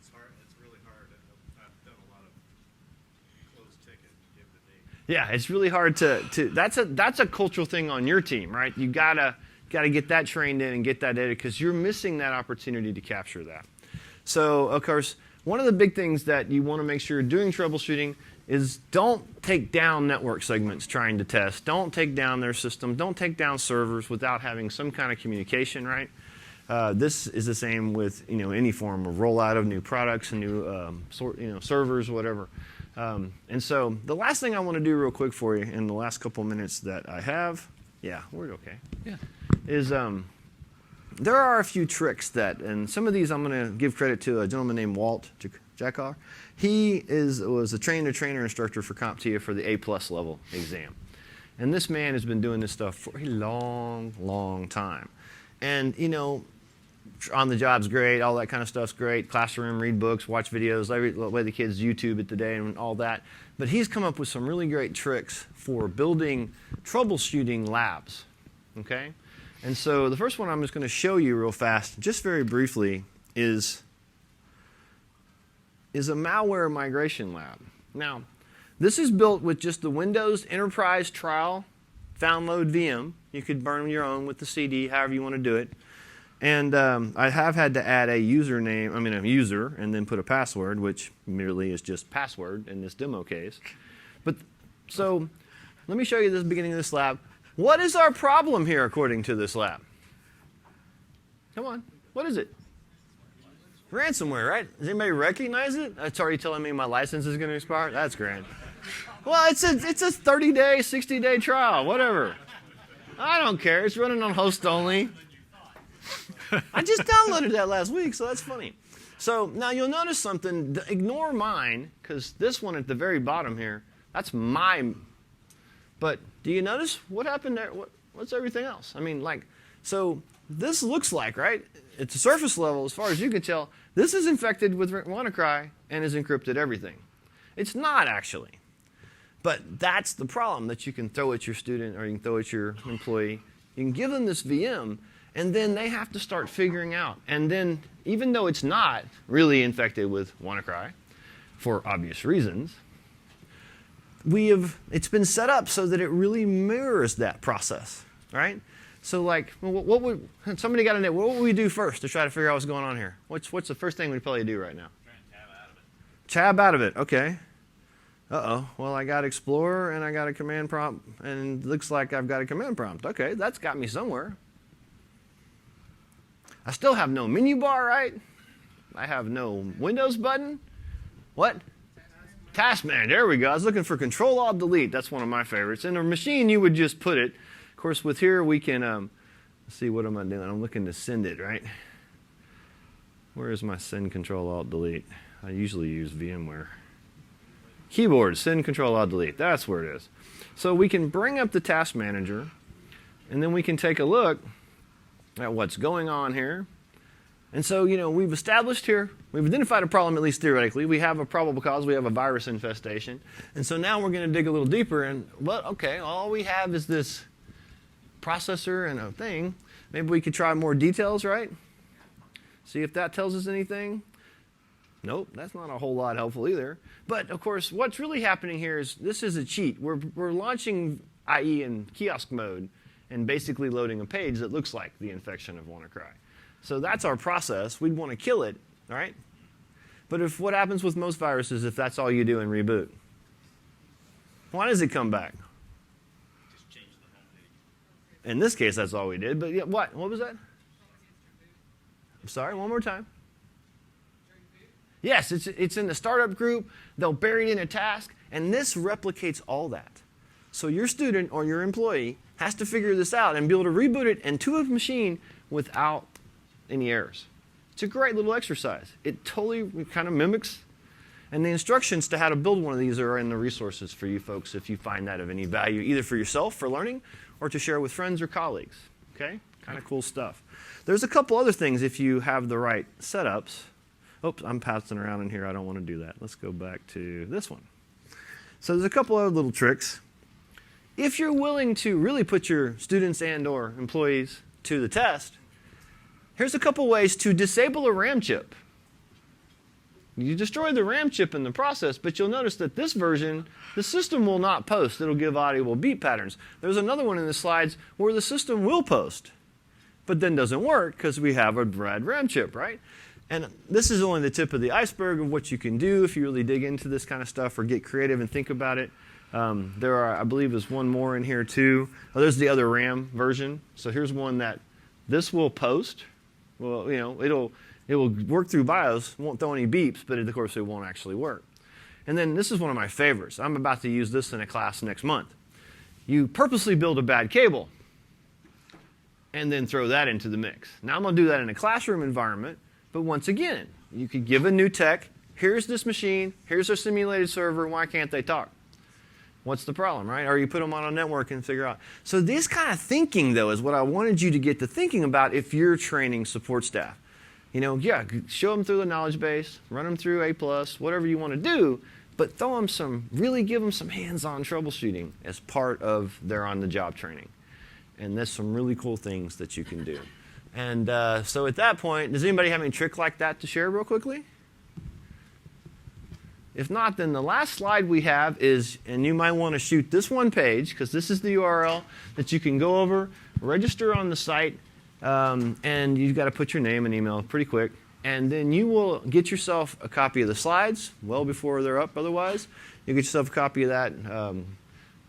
it's hard. It's really hard. I've done a lot of closed ticket and give the date. Yeah, it's really hard to that's a cultural thing on your team, right? You gotta get that trained in and get that data because you're missing that opportunity to capture that. So, of course, one of the big things that you want to make sure you're doing troubleshooting is don't take down network segments trying to test. Don't take down their system. Don't take down servers without having some kind of communication, right? This is the same with any form of rollout of new products and new servers, whatever. And so the last thing I want to do real quick for you in the last couple minutes that I have, we're okay. Yeah. Is there are a few tricks and some of these I'm going to give credit to a gentleman named Walt Jakar. He was a trainer instructor for CompTIA for the A+ level exam. And this man has been doing this stuff for a long, long time. And, on the job's great, all that kind of stuff's great. Classroom, read books, watch videos, the way the kids YouTube it today and all that. But he's come up with some really great tricks for building troubleshooting labs, okay? And so the first one I'm just going to show you real fast, just very briefly, is a malware migration lab. Now, this is built with just the Windows Enterprise Trial Download VM. You could burn your own with the CD, however you want to do it. And I have had to add a user, and then put a password, which merely is just password in this demo case. But so let me show you the beginning of this lab. What is our problem here according to this lab? Come on. What is it? Ransomware, right? Does anybody recognize it? It's already telling me my license is going to expire? That's grand. Well, it's a 30-day, 60-day trial, whatever. I don't care. It's running on host only. I just downloaded that last week, so that's funny. So now you'll notice something. Ignore mine, because this one at the very bottom here, that's mine. But do you notice what happened there? What's everything else? So this looks like, right? It's a surface level, as far as you can tell. This is infected with WannaCry and has encrypted everything. It's not, actually. But that's the problem that you can throw at your student or you can throw at your employee. You can give them this VM, and then they have to start figuring out. And then, even though it's not really infected with WannaCry, for obvious reasons, it's been set up so that it really mirrors that process, right? So, somebody got in it. What would we do first to try to figure out what's going on here? What's the first thing we'd probably do right now? Try and tab out of it. Tab out of it. Okay. Uh-oh. Well, I got Explorer and I got a command prompt, and it looks like I've got a command prompt. Okay, that's got me somewhere. I still have no menu bar, right? I have no Windows button. What? Task Manager. There we go. I was looking for Control-Alt-Delete. That's one of my favorites. In a machine, you would just put it. Of course, with here, we can let's see, what am I doing? I'm looking to send it, right? Where is my send Control-Alt-Delete? I usually use VMware. Keyboard, send Control-Alt-Delete. That's where it is. So we can bring up the Task Manager, and then we can take a look at what's going on here. And so, we've established here, we've identified a problem, at least theoretically. We have a probable cause. We have a virus infestation. And so now we're going to dig a little deeper. And, all we have is this processor and a thing. Maybe we could try more details, right? See if that tells us anything. Nope, that's not a whole lot helpful either. But, of course, what's really happening here is this is a cheat. We're launching IE in kiosk mode and basically loading a page that looks like the infection of WannaCry. So that's our process. We'd want to kill it, all right? But what happens with most viruses if that's all you do and reboot? Why does it come back? Just change the home page. In this case, that's all we did. But yeah, what? What was that? I'm sorry, one more time. Yes, it's in the startup group. They'll bury it in a task, and this replicates all that. So your student or your employee has to figure this out and be able to reboot it into a machine without any errors. It's a great little exercise. It totally kind of mimics. And the instructions to how to build one of these are in the resources for you folks if you find that of any value, either for yourself, for learning, or to share with friends or colleagues. Okay? Kind of cool stuff. There's a couple other things if you have the right setups. Oops, I'm passing around in here. I don't want to do that. Let's go back to this one. So there's a couple other little tricks. If you're willing to really put your students and or employees to the test, here's a couple ways to disable a RAM chip. You destroy the RAM chip in the process, but you'll notice that this version, the system will not post. It'll give audible beep patterns. There's another one in the slides where the system will post, but then doesn't work because we have a red RAM chip, right? And this is only the tip of the iceberg of what you can do if you really dig into this kind of stuff or get creative and think about it. There are, I believe, there's one more in here too. Oh, there's the other RAM version. So here's one that this will post. Well, you know, it will work through BIOS, won't throw any beeps, but of course it won't actually work. And then this is one of my favorites. I'm about to use this in a class next month. You purposely build a bad cable and then throw that into the mix. Now I'm going to do that in a classroom environment. But once again, you could give a new tech, here's this machine, here's our simulated server, why can't they talk? What's the problem, right? Or you put them on a network and figure out. So this kind of thinking, though, is what I wanted you to get to thinking about if you're training support staff. You know, yeah, show them through the knowledge base, run them through A+, whatever you want to do, but throw them really give them some hands-on troubleshooting as part of their on-the-job training. And there's some really cool things that you can do. And so at that point, does anybody have any trick like that to share real quickly? If not, then the last slide we have is, and you might want to shoot this one page, because this is the URL that you can go over, register on the site, and you've got to put your name and email pretty quick. And then you will get yourself a copy of the slides well before they're up otherwise. You get yourself a copy of that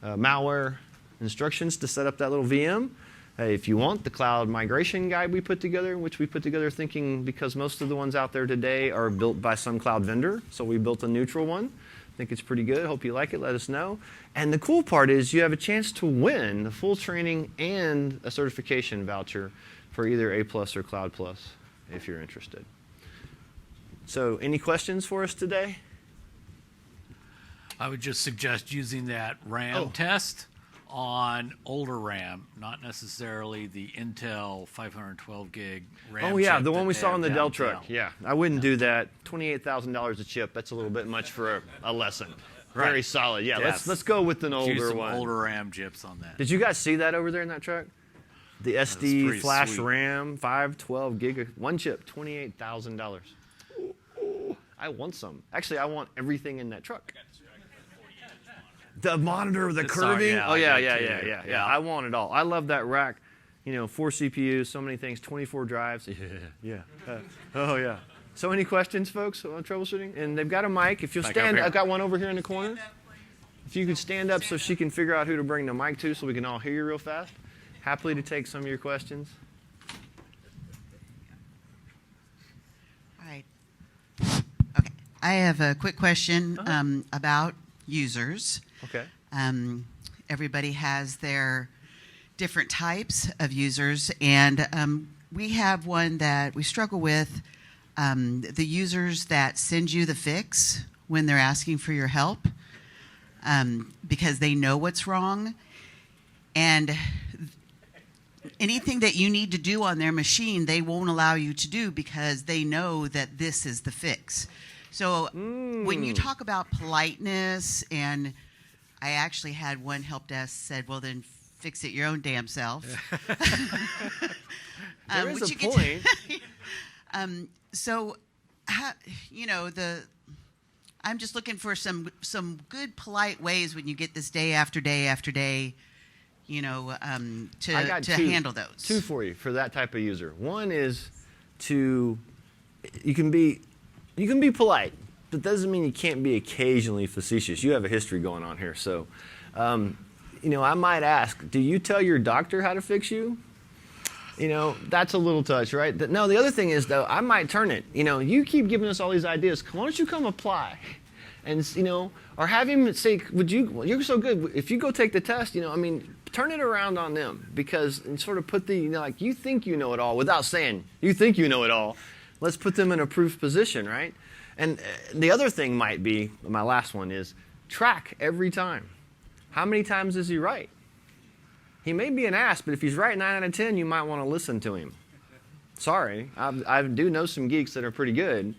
malware instructions to set up that little VM. If you want, the cloud migration guide we put together, which we put together thinking because most of the ones out there today are built by some cloud vendor. So we built a neutral one. I think it's pretty good. Hope you like it. Let us know. And the cool part is you have a chance to win the full training and a certification voucher for either A+ or Cloud Plus if you're interested. So any questions for us today? I would just suggest using that RAM test on older RAM, not necessarily the Intel 512 gig RAM. Oh yeah, chip the one that we they saw have on the Dell downtown. truck. Yeah, I wouldn't do that. $28,000 a chip. That's a little bit much for a lesson. Right. Very solid. Yeah, Yes. let's go with an Use older some one. older RAM chips on that. Did you guys see that over there in that truck? The SD pretty flash sweet. RAM 512 gig, one chip, $28,000. I want some. Actually, I want everything in that truck. The monitor, the curving. yeah, Oh I yeah, do yeah, too. yeah, yeah, yeah. Yeah. I want it all. I love that rack. You know, 4 CPUs, so many things, 24 drives. Yeah. Oh yeah. So any questions, folks, on troubleshooting? And they've got a mic. If you'll Back stand, up here. I've got one over here in the corner. If you could stand up so she can figure out who to bring the mic to so we can all hear you real fast. Happily to take some of your questions. All right. Okay. I have a quick question about users. Okay. Everybody has their different types of users, and we have one that we struggle with, the users that send you the fix when they're asking for your help because they know what's wrong, and anything that you need to do on their machine, they won't allow you to do because they know that this is the fix. So when you talk about politeness, and I actually had one help desk said, well, then fix it your own damn self. There is which a you get point. So, I'm just looking for some good, polite ways when you get this day after day after day, I got to two- handle those. Two for you for that type of user. One is you can be polite, but that doesn't mean you can't be occasionally facetious. You have a history going on here, so I might ask, do you tell your doctor how to fix you? That's a little touch, right? No, the other thing is, though, I might turn it. You keep giving us all these ideas. Why don't you come apply? And, or have him say, you're so good. If you go take the test, turn it around on them. Because, and sort of put you think you know it all without saying, you think you know it all. Let's put them in a proof position, right? And the other thing might be, my last one is, track every time. How many times is he right? He may be an ass, but if he's right 9 out of 10, you might want to listen to him. Sorry, I do know some geeks that are pretty good.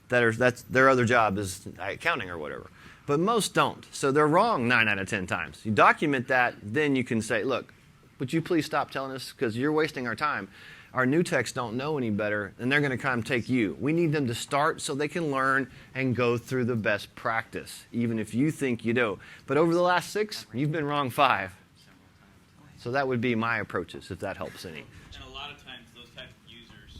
That's their other job is accounting or whatever. But most don't. So they're wrong 9 out of 10 times. You document that, then you can say, look, would you please stop telling us because you're wasting our time. Our new techs don't know any better, and they're going to come take you. We need them to start so they can learn and go through the best practice, even if you think you do. But over the last 6, you've been wrong 5. So that would be my approaches, if that helps any. And a lot of times those type of users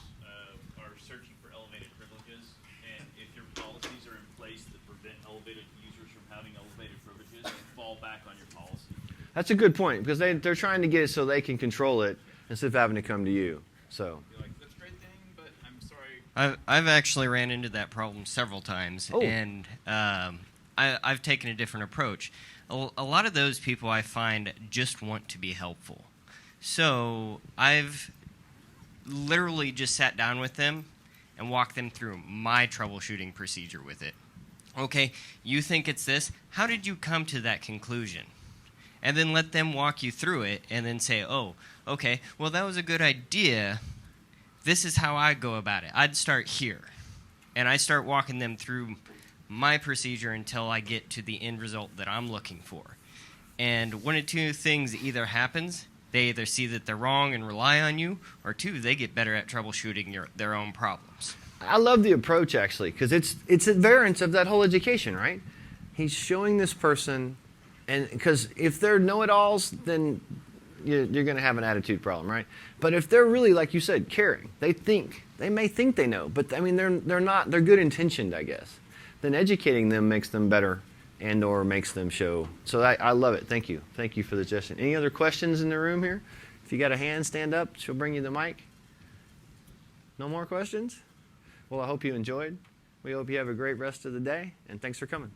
are searching for elevated privileges, and if your policies are in place that prevent elevated users from having elevated privileges, fall back on your policy. That's a good point, because they're trying to get it so they can control it instead of having to come to you. So. You're like, that's a great thing, but I'm sorry. I've actually ran into that problem several times, Oh. and I've taken a different approach. A lot of those people I find just want to be helpful. So I've literally just sat down with them and walked them through my troubleshooting procedure with it. Okay, you think it's this. How did you come to that conclusion? And then let them walk you through it and then say, oh, okay, well, that was a good idea. This is how I go about it. I'd start here. And I start walking them through my procedure until I get to the end result that I'm looking for. And one of two things either happens. They either see that they're wrong and rely on you, or 2, they get better at troubleshooting their own problems. I love the approach, actually, because it's a variance of that whole education, right? He's showing this person, and because if they're know-it-alls, then you're going to have an attitude problem, right? But if they're really, like you said, caring, they may think they know, but they're not. They're good intentioned, I guess. Then educating them makes them better and or makes them show. So I love it. Thank you. Thank you for the suggestion. Any other questions in the room here? If you got a hand, stand up. She'll bring you the mic. No more questions? Well, I hope you enjoyed. We hope you have a great rest of the day, and thanks for coming.